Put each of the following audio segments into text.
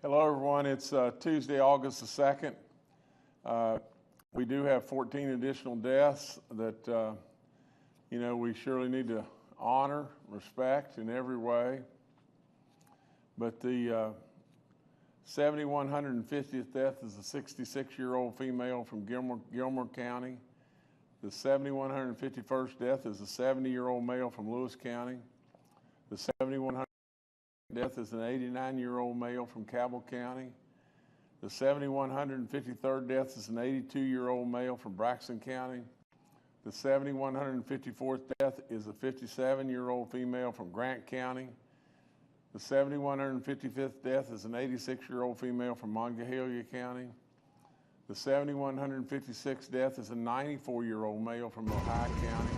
Hello, everyone. It's Tuesday, August the 2nd. We do have 14 additional deaths that, we surely need to honor, respect in every way. But the 7,150th death is a 66-year-old female from Gilmore County. The 7,151st death is a 70-year-old male from Lewis County. The 7,100th death is an 89-year-old male from Cabell County. The 7,153rd death is an 82-year-old male from Braxton County. The 7,154th death is a 57-year-old female from Grant County. The 7,155th death is an 86-year-old female from Monongalia County. The 7,156th death is a 94-year-old male from Ohio County.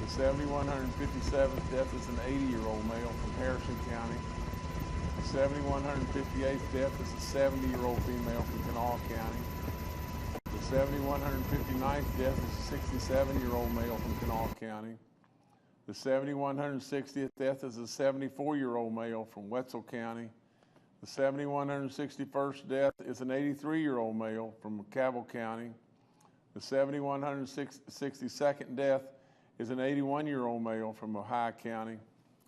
The 7,157th death is an 80-year-old male from Harrison County. The 7,158th death is a 70-year-old female from Kanawha County. The 7,159th death is a 67-year-old male from Kanawha County. The 7,160th death is a 74-year-old male from Wetzel County. The 7,161st death is an 83-year-old male from Cabell County. The 7,162nd death is an 81-year-old male from Ohio County.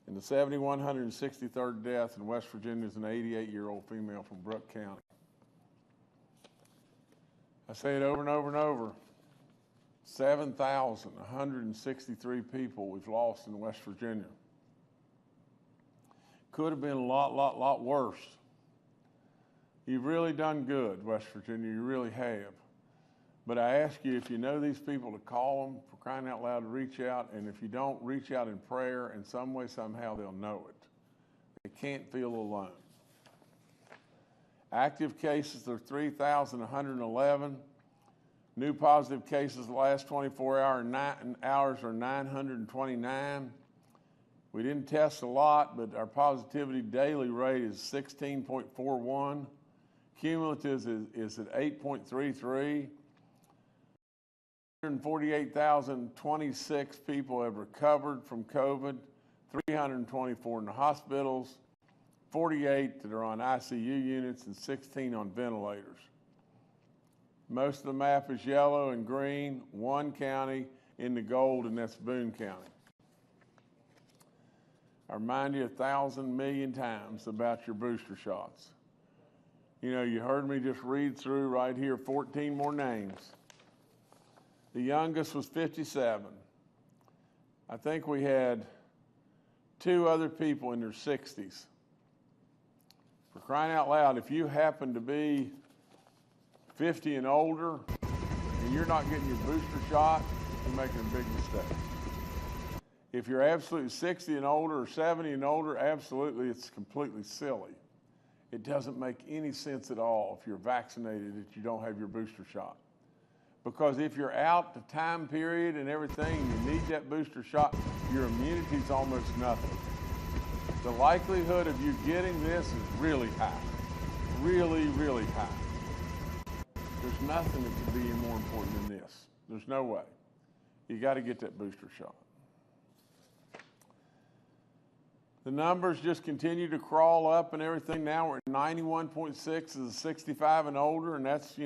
And the 7,163rd death in West Virginia is an 88-year-old female from Brooke County. I say it over and over and over. 7,163 people we've lost in West Virginia. Could have been a lot worse. You've really done good, West Virginia, you really have. But I ask you, if you know these people, to call them, for crying out loud, to reach out, and if you don't, reach out in prayer. In some way, somehow, they'll know it. They can't feel alone. Active cases are 3,111. New positive cases the last 24 hours are 929. We didn't test a lot, but our positivity daily rate is 16.41. Cumulative is at 8.33. 148,026 people have recovered from COVID, 324 in the hospitals, 48 that are on ICU units, and 16 on ventilators. Most of the map is yellow and green, one county in the gold, and that's Boone County. I remind you 1,000 million times about your booster shots. You heard me just read through right here 14 more names. The youngest was 57. I think we had 2 other people in their 60s. For crying out loud, if you happen to be 50 and older and you're not getting your booster shot, you're making a big mistake. If you're absolutely 60 and older or 70 and older, absolutely, it's completely silly. It doesn't make any sense at all if you're vaccinated that you don't have your booster shot. Because if you're out the time period and everything, and you need that booster shot, your immunity is almost nothing. The likelihood of you getting this is really high. Really, really high. There's nothing that could be more important than this. There's no way. You got to get that booster shot. The numbers just continue to crawl up and everything. Now we're at 91.6 as 65 and older, and that's,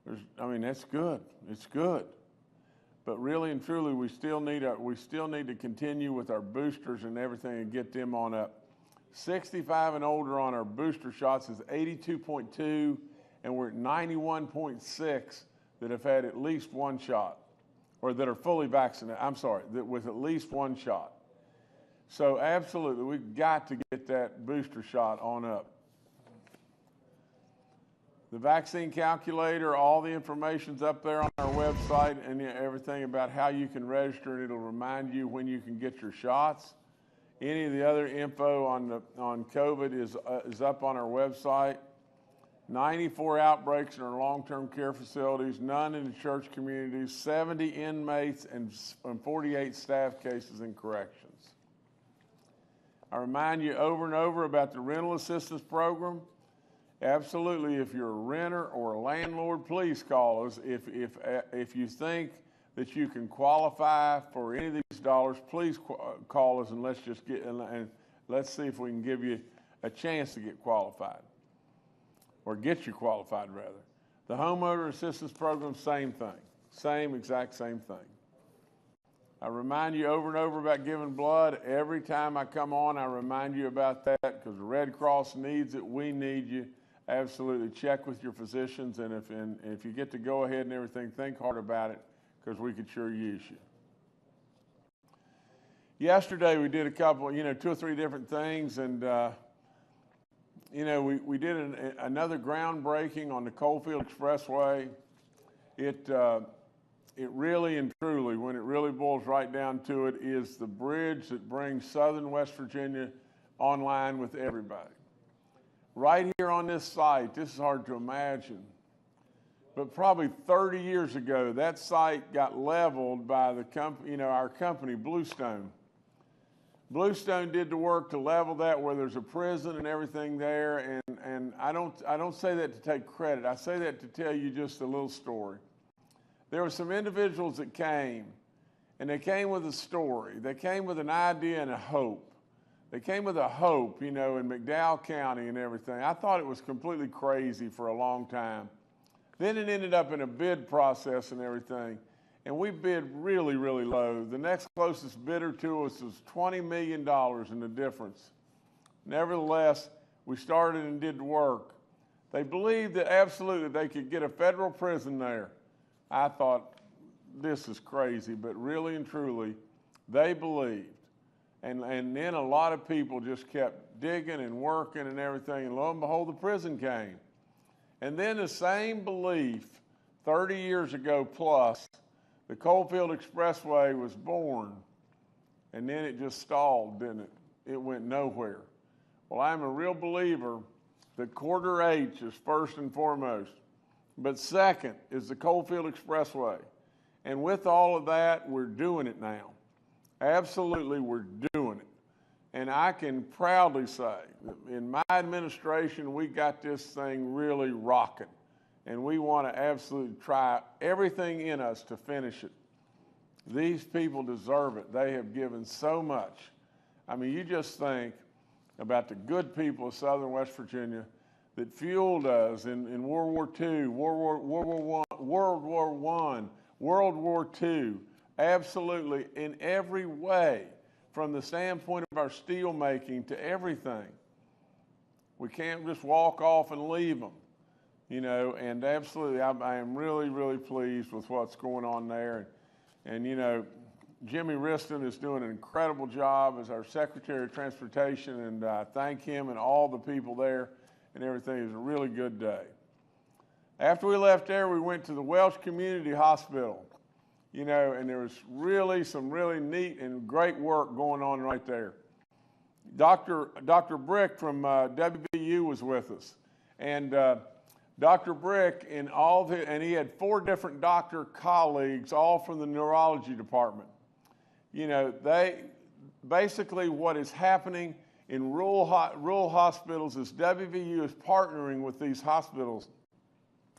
that's good. It's good. But really and truly, we still need to continue with our boosters and everything and get them on up. 65 and older on our booster shots is 82.2, and we're at 91.6 that have had at least one shot, or that are fully vaccinated. That with at least one shot. So absolutely, we've got to get that booster shot on up. The vaccine calculator, all the information's up there on our website, and everything about how you can register, and it'll remind you when you can get your shots. Any of the other info on COVID is up on our website. 94 outbreaks in our long-term care facilities, none in the church communities, 70 inmates, and 48 staff cases in corrections. I remind you over and over about the rental assistance program. Absolutely, if you're a renter or a landlord, please call us. If you think that you can qualify for any of these dollars, please call us, and let's see if we can give you a chance to get qualified, or get you qualified rather. The homeowner assistance program, same thing, exact same thing. I remind you over and over about giving blood. Every time I come on, I remind you about that because the Red Cross needs it. We need you. Absolutely. Check with your physicians, and if you get to go ahead and everything, think hard about it because we could sure use you. Yesterday we did a couple, 2 or 3 different things, and we did another groundbreaking on the Coalfield Expressway. It really and truly, when it really boils right down to it, is the bridge that brings southern West Virginia online with everybody. Right here on this site, this is hard to imagine, but probably 30 years ago, that site got leveled by the our company, Bluestone. Bluestone did the work to level that where there's a prison and everything there, and I don't say that to take credit. I say that to tell you just a little story. There were some individuals that came, and they came with a story. They came with an idea and a hope. They came with a hope, in McDowell County and everything. I thought it was completely crazy for a long time. Then it ended up in a bid process and everything, and we bid really, really low. The next closest bidder to us was $20 million in the difference. Nevertheless, we started and did the work. They believed that absolutely they could get a federal prison there. I thought, this is crazy, but really and truly, they believed. And then a lot of people just kept digging and working and everything, and lo and behold, the prison came. And then the same belief, 30 years ago plus, the Coalfield Expressway was born, and then it just stalled, didn't it? It went nowhere. Well, I'm a real believer that quarter H is first and foremost. But second is the Coalfield Expressway. And with all of that, we're doing it now. Absolutely, we're doing it. And I can proudly say that in my administration, we got this thing really rocking. And we want to absolutely try everything in us to finish it. These people deserve it. They have given so much. I mean, you just think about the good people of southern West Virginia that fueled us in World War II, World War I, World War II, absolutely in every way, from the standpoint of our steel making to everything. We can't just walk off and leave them, and absolutely I am really, really pleased with what's going on there. And Jimmy Riston is doing an incredible job as our Secretary of Transportation, and I thank him and all the people there. And everything. It was a really good day. After we left there, we went to the Welsh Community Hospital, and there was really some really neat and great work going on right there. Dr. Brick from WVU was with us, and Dr. Brick and he had 4 different doctor colleagues, all from the neurology department. Basically what is happening in rural hospitals is WVU is partnering with these hospitals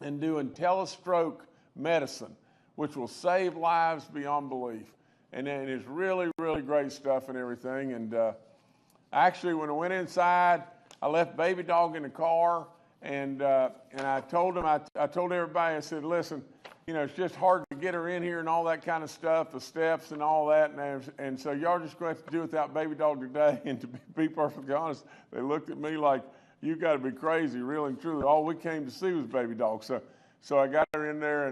and doing telestroke medicine, which will save lives beyond belief. And it's really, really great stuff and everything. And actually, when I went inside, I left Baby Dog in the car, and I told him, I told everybody, I said, listen, it's just hard to get her in here and all that kind of stuff, the steps and all that. And so y'all just going to have to do without Baby Dog today. And to be perfectly honest, they looked at me like, you got to be crazy, really and truly. All we came to see was Baby Dog. So I got her in there,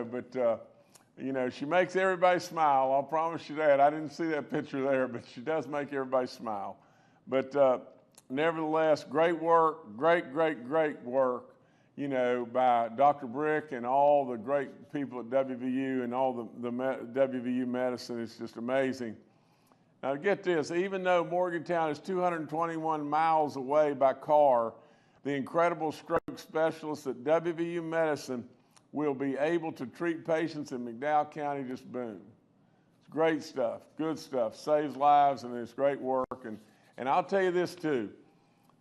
but she makes everybody smile. I'll promise you that. I didn't see that picture there, but she does make everybody smile. But nevertheless, great work, great work. By Dr. Brick and all the great people at WVU and all the WVU medicine. It's just amazing. Now get this, even though Morgantown is 221 miles away by car, the incredible stroke specialists at WVU medicine will be able to treat patients in McDowell County, just boom. It's great stuff, good stuff, saves lives, and it's great work. And I'll tell you this too,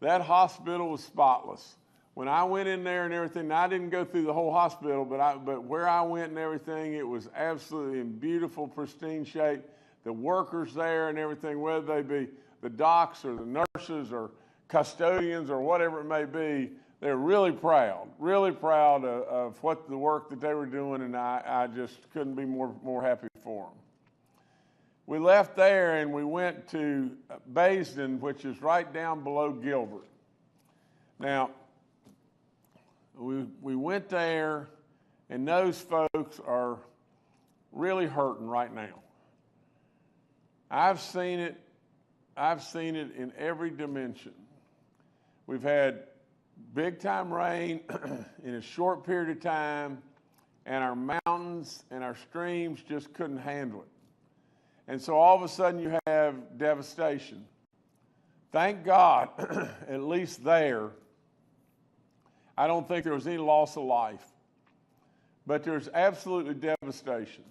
that hospital was spotless. When I went in there and everything, I didn't go through the whole hospital, but where I went and everything, it was absolutely in beautiful, pristine shape. The workers there and everything, whether they be the docs or the nurses or custodians or whatever it may be, they're really proud of what the work that they were doing, and I just couldn't be more happy for them. We left there and we went to Baysden, which is right down below Gilbert. Now, we went there, and those folks are really hurting right now. I've seen it in every dimension. We've had big time rain in a short period of time, and our mountains and our streams just couldn't handle it. And so all of a sudden you have devastation. Thank God, at least there, I don't think there was any loss of life. But there's absolutely devastation.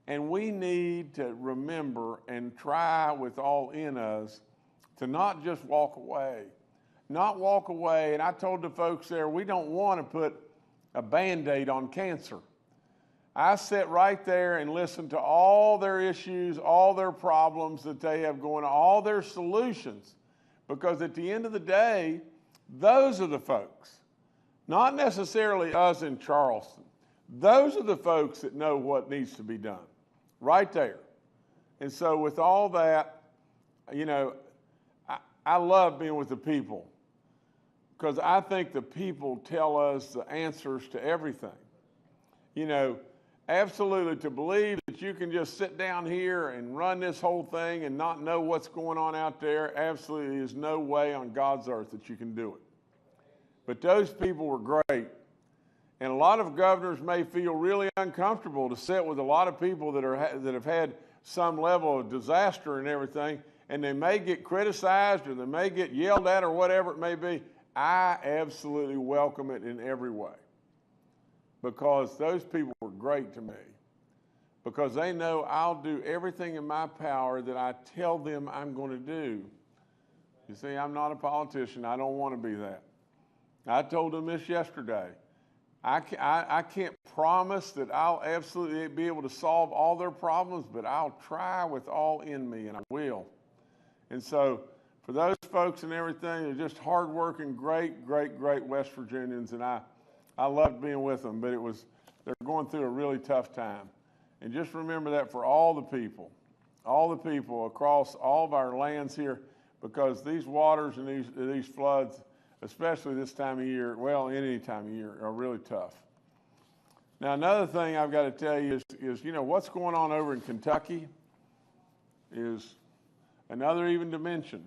And we need to remember and try with all in us to not just walk away. Not walk away, and I told the folks there, we don't want to put a Band-Aid on cancer. I sat right there and listened to all their issues, all their problems that they have going on, all their solutions. Because at the end of the day, those are the folks, not necessarily us in Charleston. Those are the folks that know what needs to be done, right there. And so with all that, you know, I love being with the people, because I think the people tell us the answers to everything. You know, absolutely, to believe that you can just sit down here and run this whole thing and not know what's going on out there, absolutely is no way on God's earth that you can do it. But those people were great. And a lot of governors may feel really uncomfortable to sit with a lot of people that have had some level of disaster and everything, and they may get criticized or they may get yelled at or whatever it may be. I absolutely welcome it in every way, because those people were great to me, because they know I'll do everything in my power that I tell them I'm going to do. You see, I'm not a politician. I don't want to be that. I told them this yesterday. I can't promise that I'll absolutely be able to solve all their problems, but I'll try with all in me, and I will. And so for those folks and everything, they're just hardworking, great West Virginians, and I loved being with them, but they're going through a really tough time. And just remember that for all the people across all of our lands here, because these waters and these floods, especially this time of year, well, any time of year, are really tough. Now, another thing I've got to tell you is you know, what's going on over in Kentucky is another even dimension.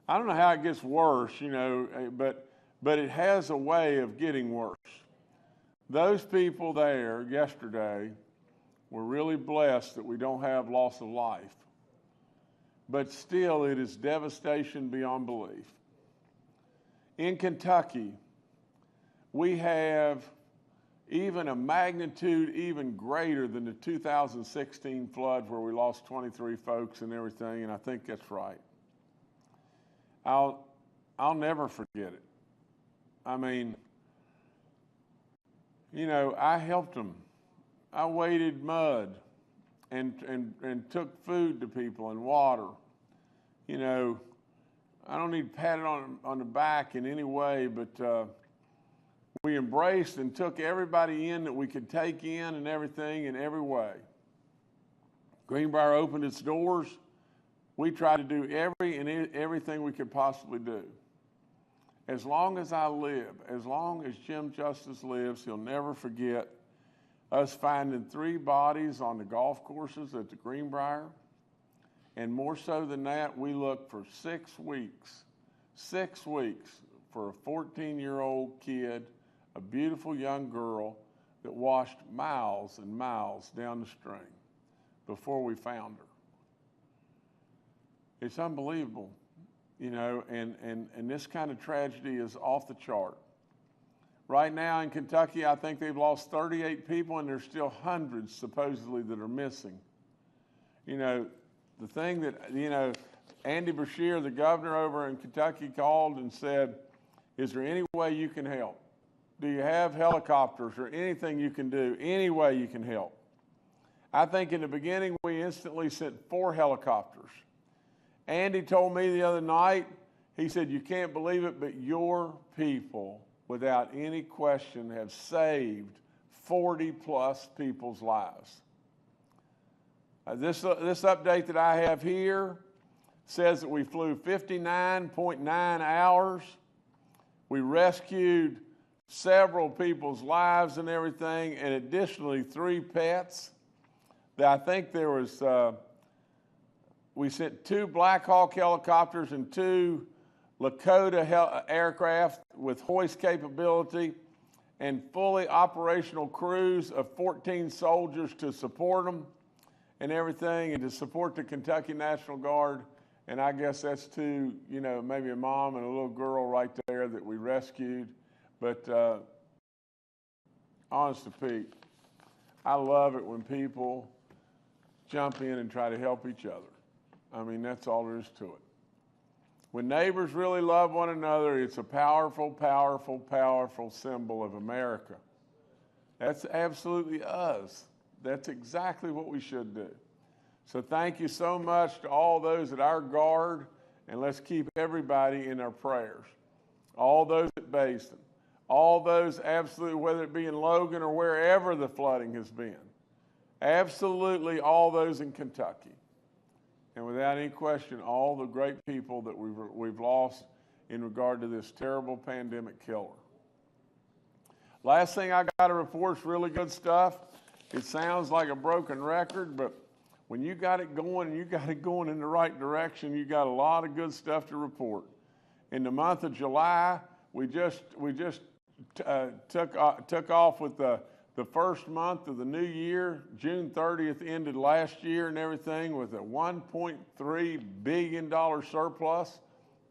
I don't know how it gets worse, you know, but it has a way of getting worse. Those people there yesterday were really blessed that we don't have loss of life. But still, it is devastation beyond belief. In Kentucky, we have even a magnitude even greater than the 2016 flood, where we lost 23 folks and everything, and I think that's right. I'll never forget it. I mean, you know, I helped them. I waded mud and took food to people and water. You know, I don't need patted on the back in any way, but we embraced and took everybody in that we could take in and everything in every way. Greenbrier opened its doors. We tried to do everything we could possibly do. As long as I live, as long as Jim Justice lives, he'll never forget us finding 3 bodies on the golf courses at the Greenbrier. And more so than that, we looked for 6 weeks for a 14-year-old kid, a beautiful young girl that washed miles and miles down the stream before we found her. It's unbelievable, you know, and this kind of tragedy is off the chart. Right now in Kentucky, I think they've lost 38 people, and there's still hundreds supposedly that are missing. You know, the thing that, you know, Andy Beshear, the governor over in Kentucky, called and said, is there any way you can help? Do you have helicopters or anything you can do, any way you can help? I think in the beginning we instantly sent 4 helicopters. Andy told me the other night He said, you can't believe it, but your people, without any question, have saved 40 plus people's lives. This update that I have here says that we flew 59.9 hours. We rescued several people's lives and everything, and additionally 3 pets. I think there was, we sent 2 Black Hawk helicopters and 2 Lakota aircraft with hoist capability and fully operational crews of 14 soldiers to support them and everything, and to support the Kentucky National Guard. And I guess that's 2, you know, maybe a mom and a little girl right there that we rescued. But honest to Pete, I love it when people jump in and try to help each other. I mean, that's all there is to it. When neighbors really love one another, it's a powerful, powerful, powerful symbol of America. That's absolutely us. That's exactly what we should do. So thank you so much to all those at our guard, and let's keep everybody in our prayers. All those at Basin, all those absolutely, whether it be in Logan or wherever the flooding has been, absolutely all those in Kentucky. And without any question, all the great people that we've lost in regard to this terrible pandemic killer. Last thing I got to report is really good stuff. It sounds like a broken record, but when you got it going and you got it going in the right direction, you got a lot of good stuff to report. In the month of July, we just took off with the first month of the new year. June 30th ended last year and everything with a $1.3 billion surplus.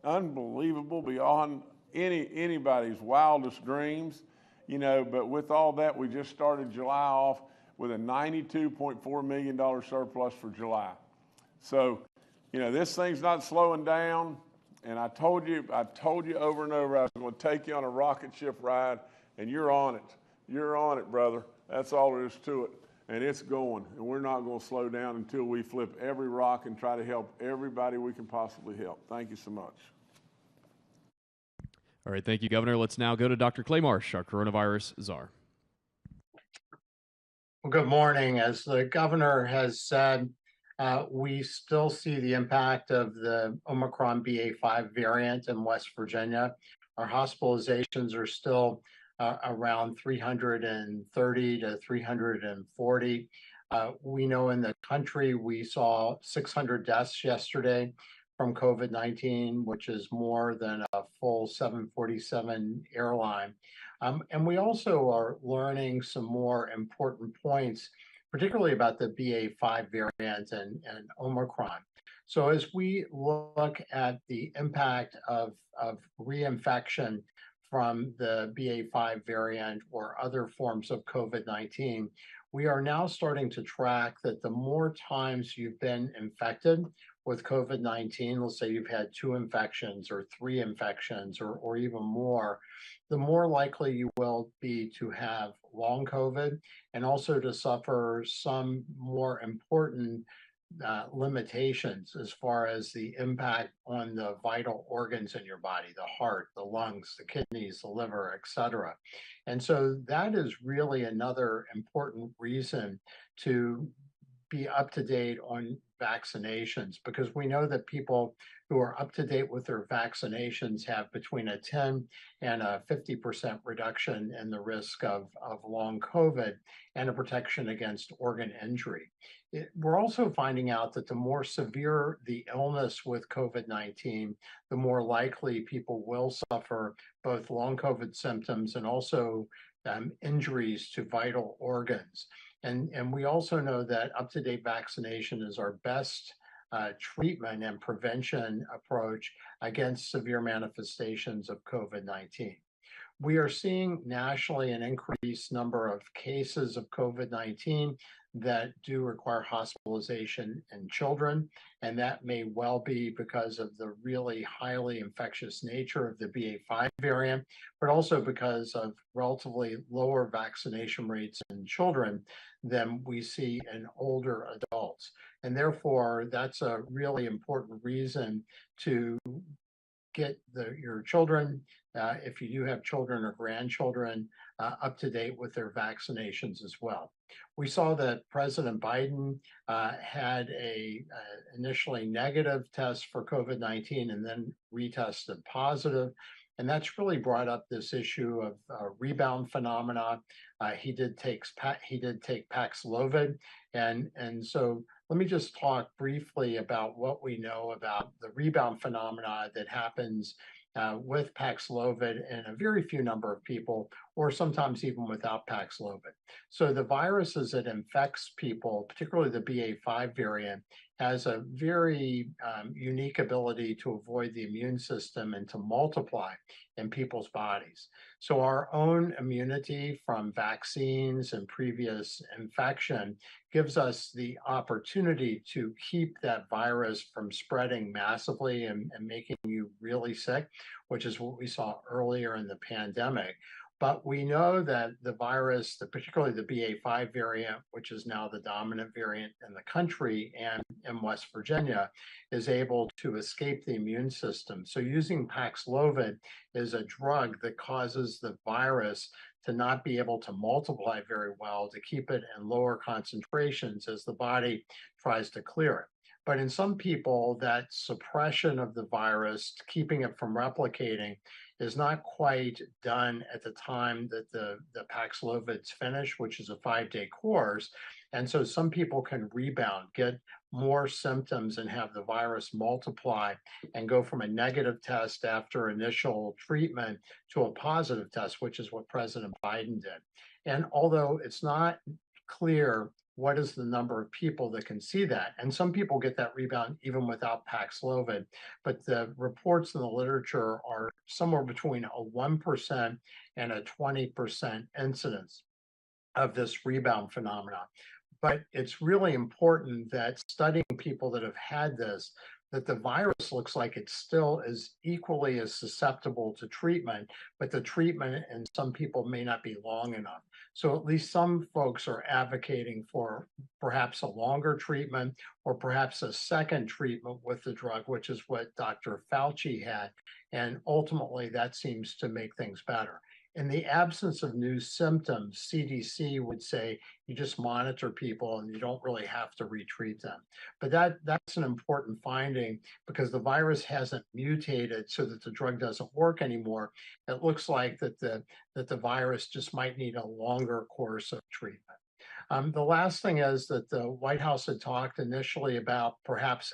Unbelievable, beyond anybody's wildest dreams. You know, but with all that, we just started July off with a $92.4 million surplus for July. So, you know, this thing's not slowing down. And I told you over and over, I was going to take you on a rocket ship ride, and you're on it. You're on it, brother. That's all there is to it. And it's going. And we're not going to slow down until we flip every rock and try to help everybody we can possibly help. Thank you so much. All right, thank you, Governor. Let's now go to Dr. Clay Marsh, our coronavirus czar. Well, good morning. As the governor has said, we still see the impact of the Omicron BA.5 variant in West Virginia. Our hospitalizations are still around 330 to 340. We know in the country we saw 600 deaths yesterday from COVID-19, which is more than a full 747 airline. And we also are learning some more important points, particularly about the BA.5 variant and Omicron. So as we look at the impact of reinfection from the BA.5 variant or other forms of COVID-19, we are now starting to track that the more times you've been infected with COVID-19, let's say you've had 2 infections or 3 infections or even more, the more likely you will be to have long COVID and also to suffer some more important limitations as far as the impact on the vital organs in your body, the heart, the lungs, the kidneys, the liver, etc. And so that is really another important reason to be up to date on vaccinations, because we know that people who are up to date with their vaccinations have between a 10 and a 50% reduction in the risk of long COVID and a protection against organ injury. We're also finding out that the more severe the illness with COVID-19, the more likely people will suffer both long COVID symptoms and also injuries to vital organs. And we also know that up-to-date vaccination is our best treatment and prevention approach against severe manifestations of COVID-19. We are seeing nationally an increased number of cases of COVID-19 that do require hospitalization in children, and that may well be because of the really highly infectious nature of the BA.5 variant, but also because of relatively lower vaccination rates in children than we see in older adults. And therefore, that's a really important reason to get your children, if you do have children or grandchildren, up to date with their vaccinations as well. We saw that President Biden had a initially negative test for COVID-19 and then retested positive. And that's really brought up this issue of rebound phenomena. He did take Paxlovid, and so let me just talk briefly about what we know about the rebound phenomena that happens with Paxlovid in a very few number of people, or sometimes even without Paxlovid. So the virus as it infects people, particularly the BA.5 variant, has a very unique ability to avoid the immune system and to multiply in people's bodies. So our own immunity from vaccines and previous infection gives us the opportunity to keep that virus from spreading massively and making you really sick, which is what we saw earlier in the pandemic. But we know that the virus, particularly the BA.5 variant, which is now the dominant variant in the country and in West Virginia, is able to escape the immune system. So using Paxlovid is a drug that causes the virus to not be able to multiply very well, to keep it in lower concentrations as the body tries to clear it. But in some people, that suppression of the virus, keeping it from replicating, is not quite done at the time that the Paxlovid's finished, which is a 5-day course. And so some people can rebound, get more symptoms and have the virus multiply and go from a negative test after initial treatment to a positive test, which is what President Biden did. And although it's not clear what is the number of people that can see that, and some people get that rebound even without Paxlovid, but the reports in the literature are somewhere between a 1% and a 20% incidence of this rebound phenomenon. But it's really important that studying people that have had this, that the virus looks like it still is equally as susceptible to treatment, but the treatment in some people may not be long enough. So at least some folks are advocating for perhaps a longer treatment or perhaps a second treatment with the drug, which is what Dr. Fauci had. And ultimately, that seems to make things better. In the absence of new symptoms, CDC would say you just monitor people and you don't really have to retreat them. But that's an important finding because the virus hasn't mutated so that the drug doesn't work anymore. It looks like that the virus just might need a longer course of treatment. The last thing is that the White House had talked initially about perhaps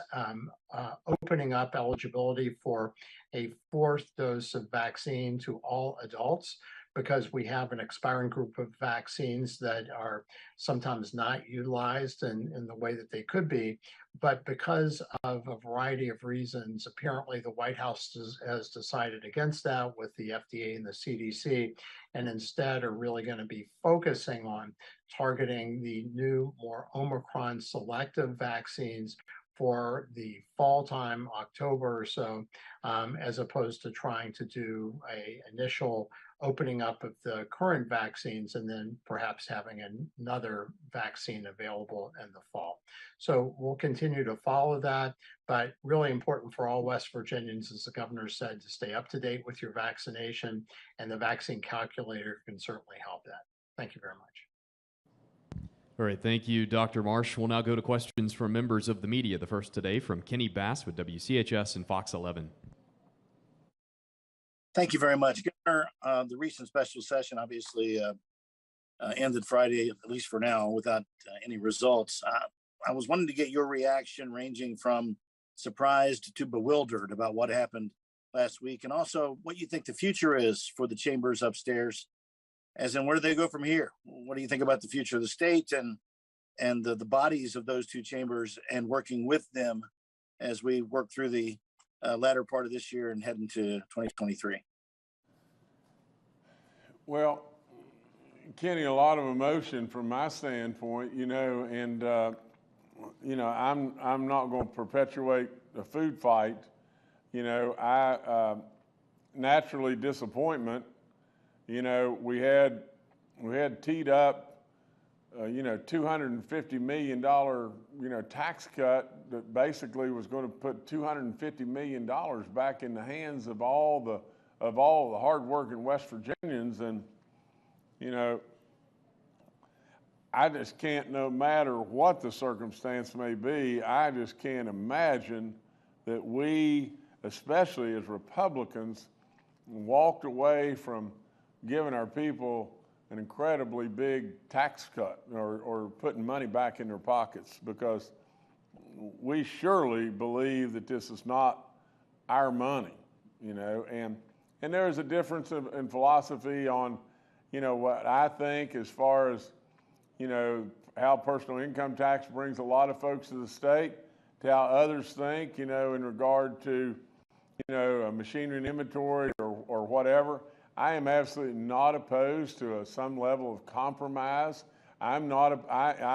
opening up eligibility for a 4th dose of vaccine to all adults, because we have an expiring group of vaccines that are sometimes not utilized in the way that they could be. But because of a variety of reasons, apparently the White House has decided against that with the FDA and the CDC, and instead are really going to be focusing on targeting the new, more Omicron selective vaccines for the fall time, October or so, as opposed to trying to do a initial opening up of the current vaccines and then perhaps having another vaccine available in the fall. So we'll continue to follow that, but really important for all West Virginians, as the governor said, to stay up to date with your vaccination, and the vaccine calculator can certainly help that. Thank you very much. All right, thank you, Dr. Marsh. We'll now go to questions from members of the media. The first today from Kenny Bass with WCHS and Fox 11. Thank you very much, Governor. The recent special session obviously ended Friday, at least for now, without any results. I was wanting to get your reaction, ranging from surprised to bewildered about what happened last week, and also what you think the future is for the chambers upstairs, as in where do they go from here? What do you think about the future of the state and the bodies of those two chambers, and working with them as we work through the latter part of this year and head into 2023? Well, Kenny, a lot of emotion from my standpoint, and I'm not going to perpetuate the food fight. I naturally disappointment. We had teed up $250 million, tax cut that basically was going to put $250 million back in the hands of all the hardworking West Virginians. And, I just can't, no matter what the circumstance may be, I just can't imagine that we, especially as Republicans, walked away from giving our people an incredibly big tax cut or putting money back in their pockets, because we surely believe that this is not our money, and there is a difference in philosophy on, what I think as far as, how personal income tax brings a lot of folks to the state, to how others think, in regard to, machinery and inventory or whatever. I am absolutely not opposed to some level of compromise. I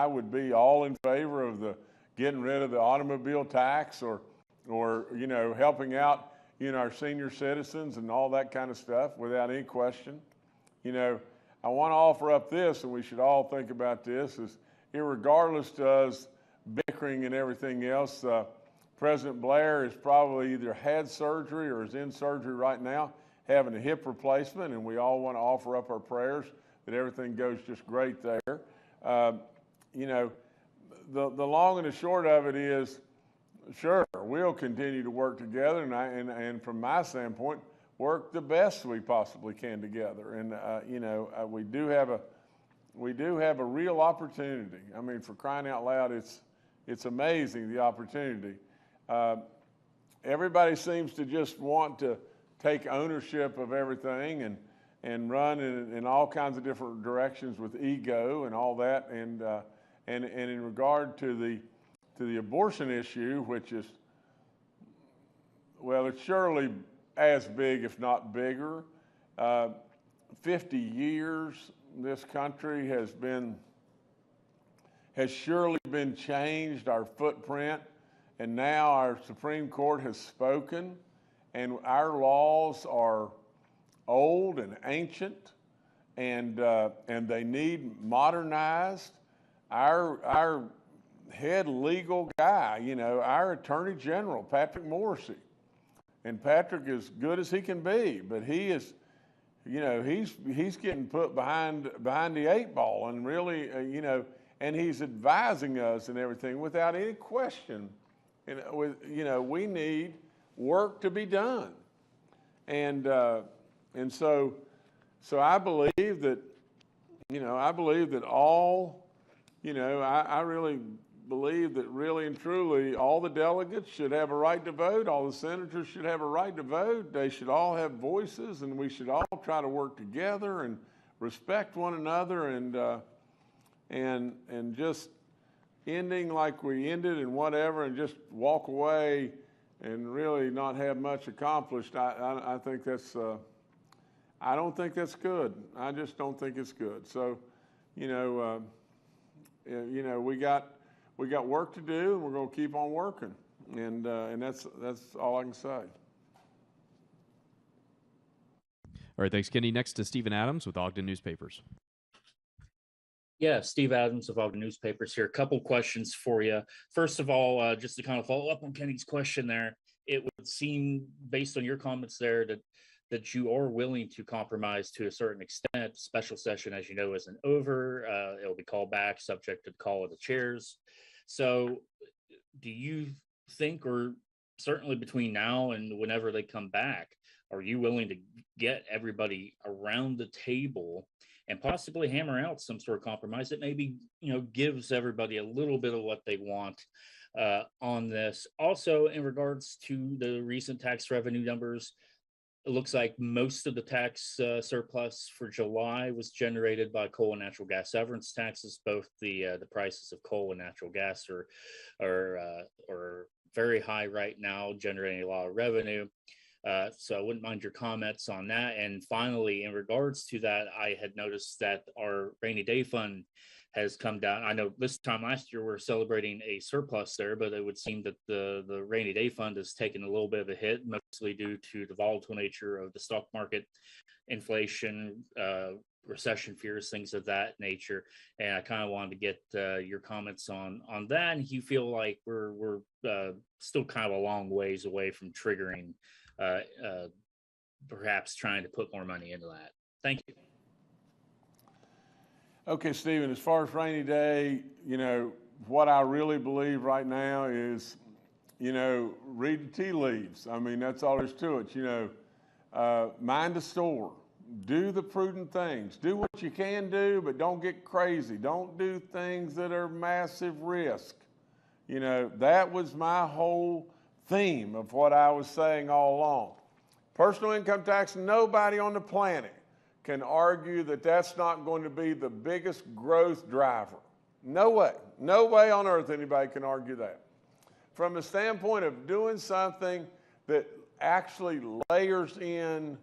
would be all in favor of getting rid of the automobile tax or helping out, our senior citizens and all that kind of stuff without any question. I want to offer up this, and we should all think about this, is irregardless to us bickering and everything else, President Blair has probably either had surgery or is in surgery right now, having a hip replacement, and we all want to offer up our prayers that everything goes just great there. The long and the short of it is, sure, we'll continue to work together, and from my standpoint, work the best we possibly can together. And we do have a real opportunity. I mean, for crying out loud, it's amazing, the opportunity. Everybody seems to just want to take ownership of everything and run in all kinds of different directions with ego and all that. And in regard to the abortion issue, which is, well, it's surely as big, if not bigger. 50 years, this country has surely been changed, our footprint, and now our Supreme Court has spoken, and our laws are old and ancient, and they need modernized. Our head legal guy, our Attorney General, Patrick Morrissey, and Patrick is good as he can be, but he is, he's getting put behind the eight ball, and really, and he's advising us and everything without any question. We need work to be done, and so I believe that, all, I really believe that really and truly all the delegates should have a right to vote. All the senators should have a right to vote. They should all have voices, and we should all try to work together and respect one another, and just ending like we ended and whatever, and just walk away and really not have much accomplished. I think that's, I don't think that's good. I just don't think it's good. So, we got work to do, and we're going to keep on working, and that's all I can say. All right, thanks, Kenny. Next to Stephen Adams with Ogden Newspapers. Yeah, Steve Adams of Ogden Newspapers here. A couple questions for you. First of all, just to kind of follow up on Kenny's question there, it would seem, based on your comments there, that you are willing to compromise to a certain extent. Special session, as you know, isn't over. It'll be called back, subject to the call of the chairs. So do you think, or certainly between now and whenever they come back, are you willing to get everybody around the table and possibly hammer out some sort of compromise that maybe, gives everybody a little bit of what they want on this? Also, in regards to the recent tax revenue numbers, it looks like most of the tax surplus for July was generated by coal and natural gas severance taxes. Both the prices of coal and natural gas are very high right now, generating a lot of revenue. So I wouldn't mind your comments on that. And finally, in regards to that, I had noticed that our rainy day fund has come down. I know this time last year we're celebrating a surplus there, but it would seem that the rainy day fund has taken a little bit of a hit, mostly due to the volatile nature of the stock market, inflation, recession fears, things of that nature. And I kind of wanted to get your comments on that. And you feel like we're still kind of a long ways away from triggering, perhaps trying to put more money into that. Thank you. Okay, Stephen, as far as rainy day, what I really believe right now is, read the tea leaves. I mean, that's all there's to it. Mind the store. Do the prudent things. Do what you can do, but don't get crazy. Don't do things that are massive risk. That was my whole theme of what I was saying all along. Personal income tax, nobody on the planet can argue that that's not going to be the biggest growth driver. No way. No way on earth anybody can argue that. From the standpoint of doing something that actually layers in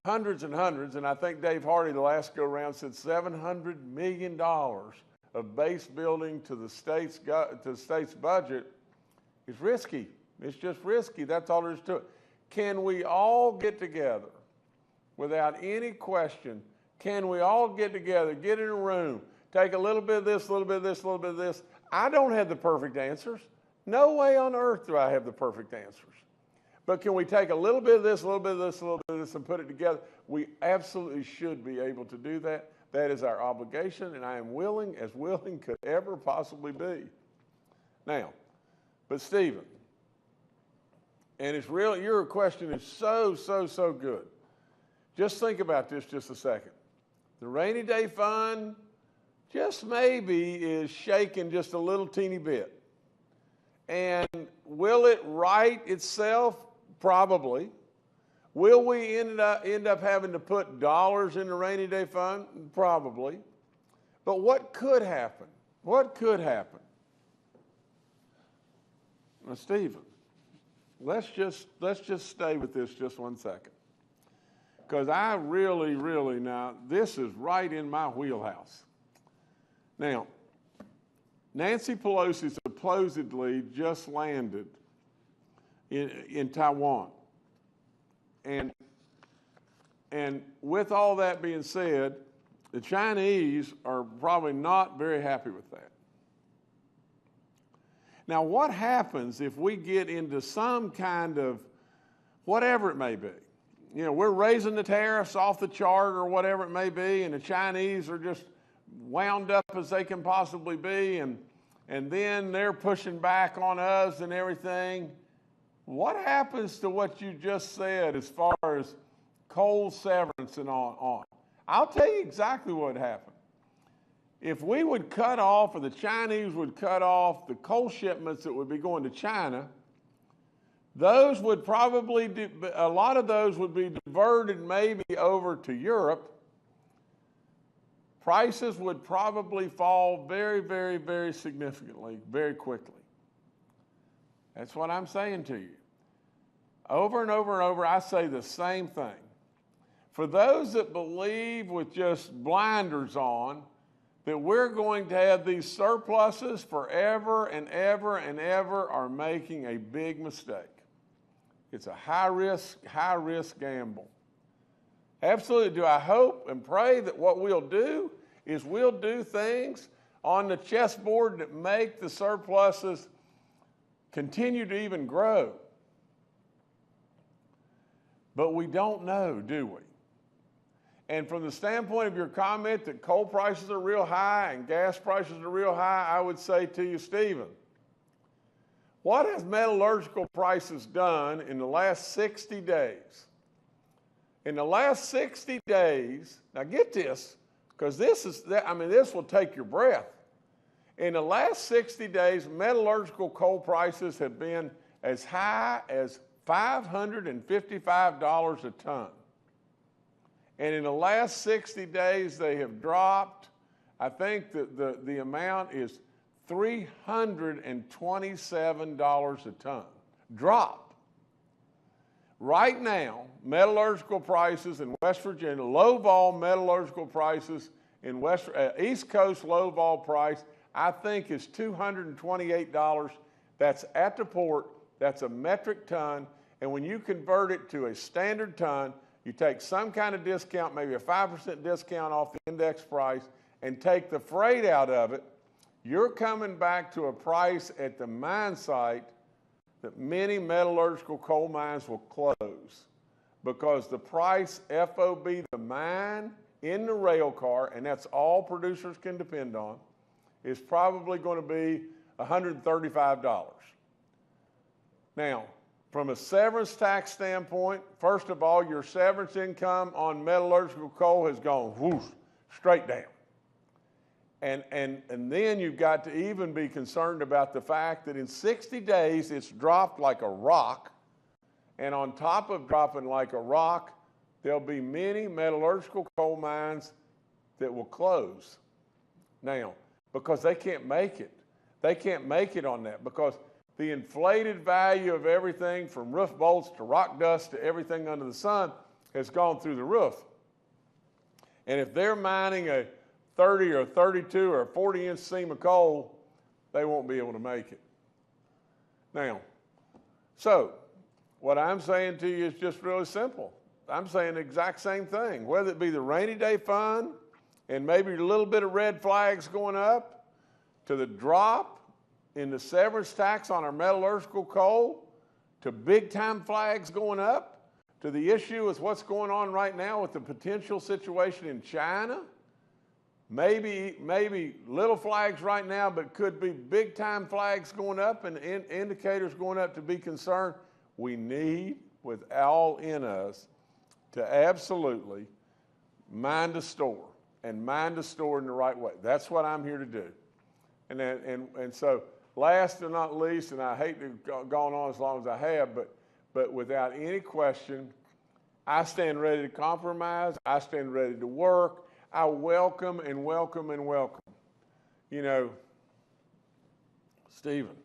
hundreds and hundreds, and I think Dave Hardy the last go around said $700 million of base building to the state's budget is risky. It's just risky. That's all there is to it. Can we all get together without any question? Can we all get together, get in a room, take a little bit of this, a little bit of this, a little bit of this? I don't have the perfect answers. No way on earth do I have the perfect answers. But can we take a little bit of this, a little bit of this, a little bit of this, and put it together? We absolutely should be able to do that. That is our obligation, and I am willing, as willing could ever possibly be. Now, but Stephen, and it's really, your question is so good. Just think about this just a second. The rainy day fund just maybe is shaking just a little teeny bit. And will it right itself? Probably. Will we end up having to put dollars in the rainy day fund? Probably. But what could happen? What could happen? Now, Stephen, let's just stay with this just 1 second. Because I really, now, this is right in my wheelhouse. Now, Nancy Pelosi supposedly just landed in Taiwan. And with all that being said, the Chinese are probably not very happy with that. Now, what happens if we get into some kind of, whatever it may be, we're raising the tariffs off the chart or whatever it may be, and the Chinese are just wound up as they can possibly be, and then they're pushing back on us and everything. What happens to what you just said as far as coal severance and on? I'll tell you exactly what happened. If we would cut off, or the Chinese would cut off the coal shipments that would be going to China, those would probably, a lot of those would be diverted maybe over to Europe. Prices would probably fall very significantly, very quickly. That's what I'm saying to you. Over and over, I say the same thing. For those that believe with just blinders on that we're going to have these surpluses forever and ever are making a big mistake. It's a high risk gamble. Absolutely. Do I hope and pray that what we'll do is we'll do things on the chessboard that make the surpluses continue to even grow? But we don't know, do we? And from the standpoint of your comment that coal prices are real high and gas prices are real high, I would say to you, Stephen, what has metallurgical prices done in the last 60 days? In the last 60 days, now get this, because this will take your breath. In the last 60 days, metallurgical coal prices have been as high as $555 a ton. And in the last 60 days, they have dropped, I think that the amount is $327 a ton. Dropped. Right now, metallurgical prices in West Virginia, low-vol metallurgical prices in East Coast low-vol price, I think is $228. That's at the port. That's a metric ton. And when you convert it to a standard ton, You take some kind of discount, maybe a 5% discount off the index price, and take the freight out of it, you're coming back to a price at the mine site that many metallurgical coal mines will close, because the price FOB the mine in the rail car, and that's all producers can depend on, is probably going to be $135. Now, from a severance tax standpoint, first of all, your severance income on metallurgical coal has gone whoosh, straight down. And then you've got to even be concerned about the fact that in 60 days it's dropped like a rock, and on top of dropping like a rock, there'll be many metallurgical coal mines that will close now because they can't make it. They can't make it on that because the inflated value of everything from roof bolts to rock dust to everything under the sun has gone through the roof. And if they're mining a 30 or 32 or 40-inch seam of coal, they won't be able to make it. Now, so what I'm saying to you is just really simple. I'm saying the exact same thing, whether it be the rainy day fund and maybe a little bit of red flags going up to the drop in the severance tax on our metallurgical coal, to big time flags going up, to the issue with what's going on right now with the potential situation in China. Maybe little flags right now, but could be big time flags going up and indicators going up to be concerned. We need, with all in us, to absolutely mind the store and mind the store in the right way. That's what I'm here to do. And so last and not least, and I hate to have gone on as long as I have, but without any question, I stand ready to compromise. I stand ready to work. I welcome and welcome and welcome. You know, Stephen,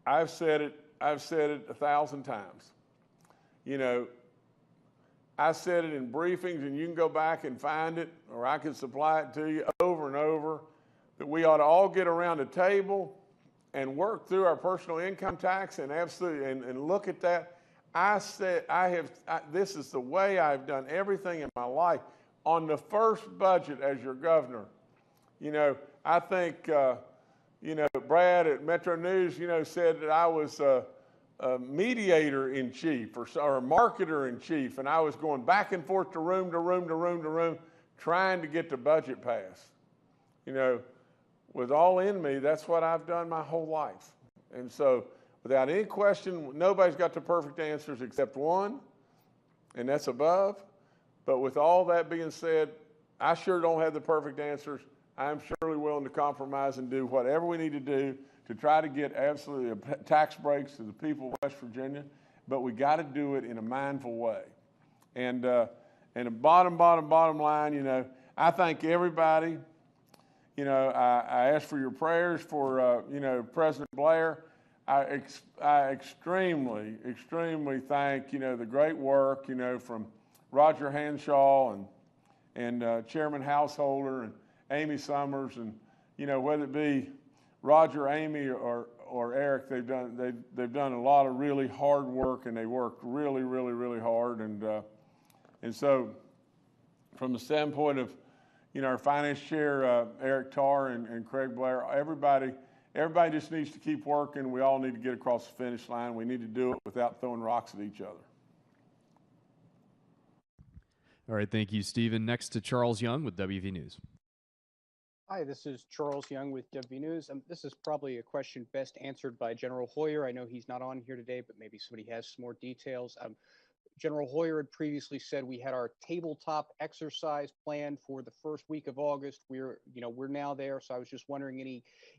I've said it 1,000 times. You know, I said it in briefings, and you can go back and find it, or I can supply it to you over and over, that we ought to all get around a table and work through our personal income tax and absolutely and look at that. I said this is the way I've done everything in my life. On the first budget as your governor, you know, I think, you know, Brad at Metro News, you know, said that I was a mediator in chief or a marketer in chief, and I was going back and forth to room to room to room to room, trying to get the budget passed. You know, with all in me, that's what I've done my whole life. And so, without any question, nobody's got the perfect answers except one, and that's above. But with all that being said, I sure don't have the perfect answers. I'm surely willing to compromise and do whatever we need to do to try to get absolutely tax breaks to the people of West Virginia. But we got to do it in a mindful way. And the bottom line, you know, I thank everybody. You know, I ask for your prayers for, you know, President Blair. I extremely thank, you know, the great work, you know, from Roger Hanshaw and Chairman Householder and Amy Summers, and you know, whether it be Roger, Amy, or Eric, they've done a lot of really hard work, and they worked really hard, and so from the standpoint of, you know, our finance chair Eric Tarr and Craig Blair, everybody just needs to keep working. We all need to get across the finish line. We need to do it without throwing rocks at each other. All right, thank you, Stephen. Next to Charles Young with WV News. Hi, this is Charles Young with WV News. This is probably a question best answered by General Hoyer. I know he's not on here today, but maybe somebody has some more details. General Hoyer had previously said we had our tabletop exercise planned for the first week of August. We're now there, so I was just wondering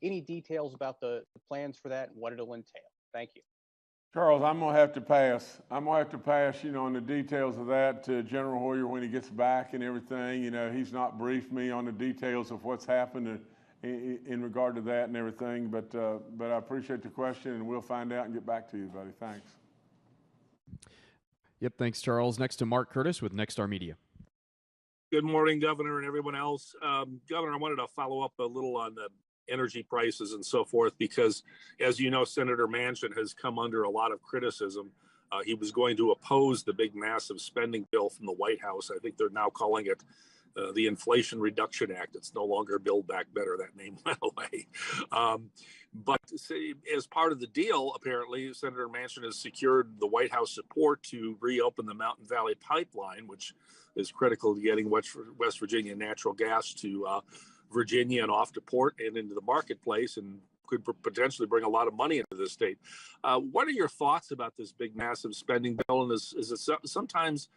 any details about the plans for that and what it'll entail. Thank you. Charles, I'm going to have to pass. You know, on the details of that to General Hoyer when he gets back and everything. You know, he's not briefed me on the details of what's happened in regard to that and everything. But I appreciate the question, and we'll find out and get back to you, buddy. Thanks. Yep, thanks, Charles. Next to Mark Curtis with Nexstar Media. Good morning, Governor, and everyone else. Governor, I wanted to follow up a little on the energy prices and so forth, because as you know, Senator Manchin has come under a lot of criticism he was going to oppose the big, massive spending bill from the White House. I think they're now calling it the Inflation Reduction Act. It's no longer Build Back Better. That name went away. But say, as part of the deal, apparently, Senator Manchin has secured the White House support to reopen the Mountain Valley Pipeline, which is critical to getting West Virginia natural gas to Virginia and off to port and into the marketplace, and could potentially bring a lot of money into the state. What are your thoughts about this big, massive spending bill? And is it sometimes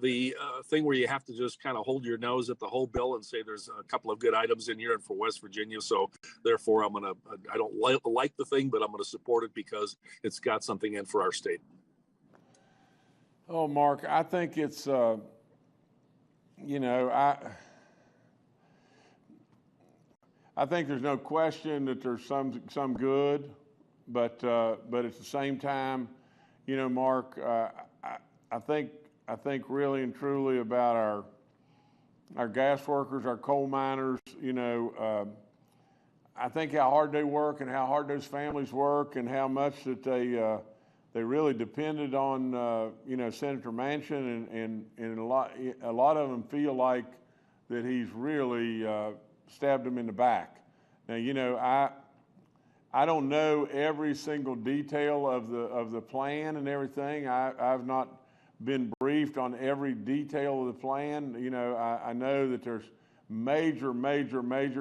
the thing where you have to just kind of hold your nose at the whole bill and say there's a couple of good items in here and for West Virginia, so therefore I don't like the thing, but I'm going to support it because it's got something in for our state? Oh, Mark, I think it's, I think there's no question that there's some good, but at the same time, Mark, I think really and truly about our gas workers, our coal miners. I think how hard they work and how hard those families work and how much that they really depended on Senator Manchin, and a lot of them feel like that he's really stabbed them in the back. Now, I don't know every single detail of the plan and everything. I've not been briefed on every detail of the plan. I know that there's major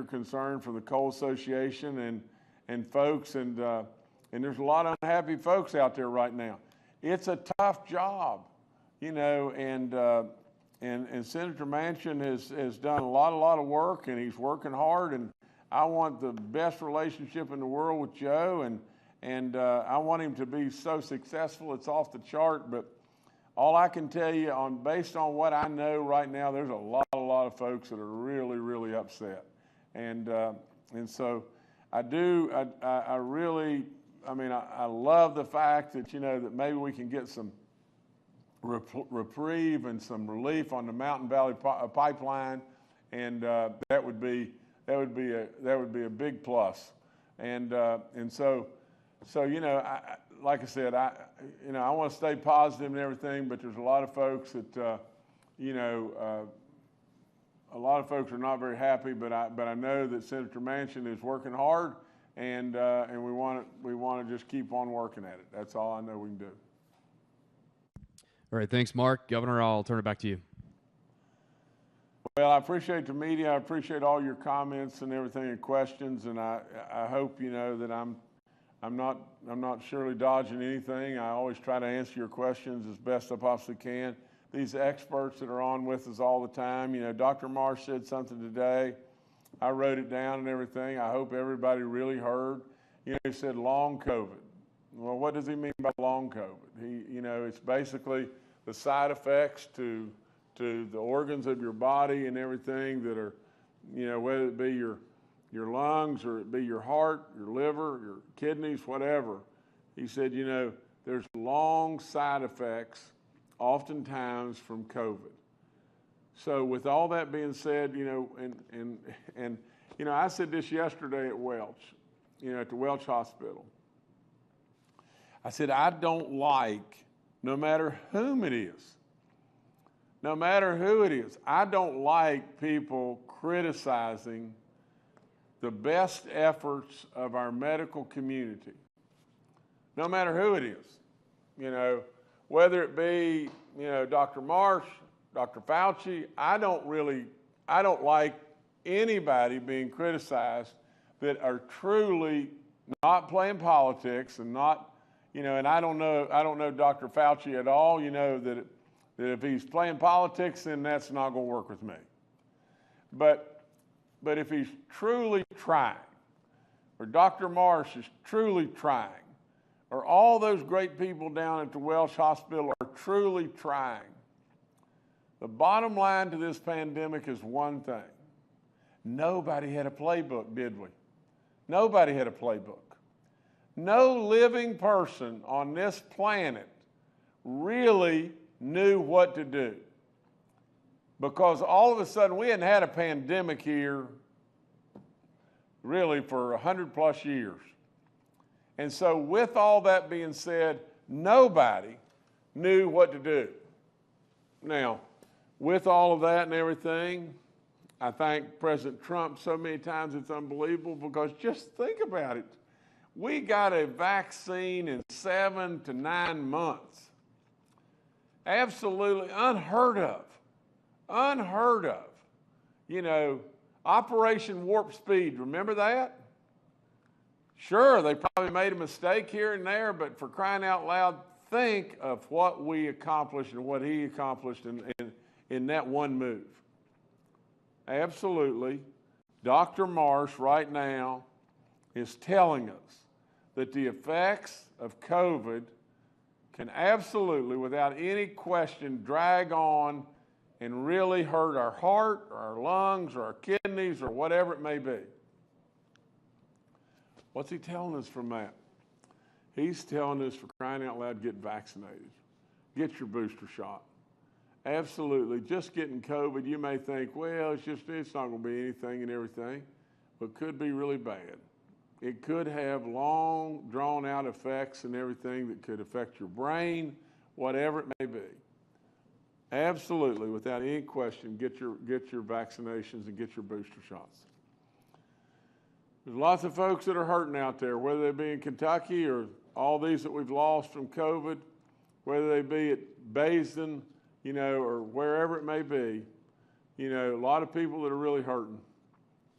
concern for the Coal Association and folks, and there's a lot of unhappy folks out there right now. It's a tough job, and Senator Manchin has done a lot of work, and he's working hard, and I want the best relationship in the world with Joe, and I want him to be so successful it's off the chart. But all I can tell you, based on what I know right now, there's a lot of folks that are really upset, and so I love the fact that that maybe we can get some reprieve and some relief on the Mountain Valley Pipeline, and that would be a big plus, and so like I said, I want to stay positive and everything, but there's a lot of folks that a lot of folks are not very happy, but I know that Senator Manchin is working hard, and we want to just keep on working at it. That's all I know we can do. All right, thanks, Mark. Governor, I'll turn it back to you. Well, I appreciate the media. I appreciate all your comments and everything and questions, and I hope that I'm not surely dodging anything. I always try to answer your questions as best I possibly can. These experts that are on with us all the time, Dr. Marsh said something today. I wrote it down and everything. I hope everybody really heard. He said long COVID. Well, what does he mean by long COVID? It's basically the side effects to the organs of your body and everything that are, whether it be your lungs or it be your heart, your liver, your kidneys, whatever. He said, there's long side effects oftentimes from COVID. So with all that being said, I said this yesterday at Welch, at the Welch Hospital. I said, I don't like, no matter whom it is, no matter who it is, I don't like people criticizing the best efforts of our medical community, no matter who it is. Whether it be, Dr. Marsh, Dr. Fauci, I don't like anybody being criticized that are truly not playing politics and not, and I don't know Dr. Fauci at all, that if he's playing politics, then that's not going to work with me. But if he's truly trying, or Dr. Marsh is truly trying, or all those great people down at the Welch Hospital are truly trying, the bottom line to this pandemic is one thing. Nobody had a playbook, did we? Nobody had a playbook. No living person on this planet really knew what to do, because all of a sudden we hadn't had a pandemic here really for 100+ years. And so with all that being said, nobody knew what to do. Now, with all of that and everything, I thank President Trump so many times it's unbelievable, because just think about it. We got a vaccine in 7 to 9 months. Absolutely unheard of. Unheard of. You know, Operation Warp Speed, remember that? Sure, they probably made a mistake here and there, but for crying out loud, think of what we accomplished and what he accomplished in that one move. Absolutely. Dr. Marsh right now is telling us that the effects of COVID can absolutely, without any question, drag on and really hurt our heart, or our lungs, or our kidneys, or whatever it may be. What's he telling us from that? He's telling us, for crying out loud, get vaccinated. Get your booster shot. Absolutely. Just getting COVID, you may think, well, it's not going to be anything and everything, but it could be really bad. It could have long, drawn-out effects and everything that could affect your brain, whatever it may be. Absolutely, without any question, get your vaccinations and get your booster shots. There's lots of folks that are hurting out there, whether they be in Kentucky or all these that we've lost from COVID, whether they be at Basin, you know, or wherever it may be. You know, a lot of people that are really hurting.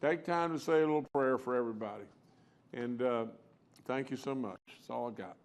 Take time to say a little prayer for everybody. And thank you so much. That's all I got.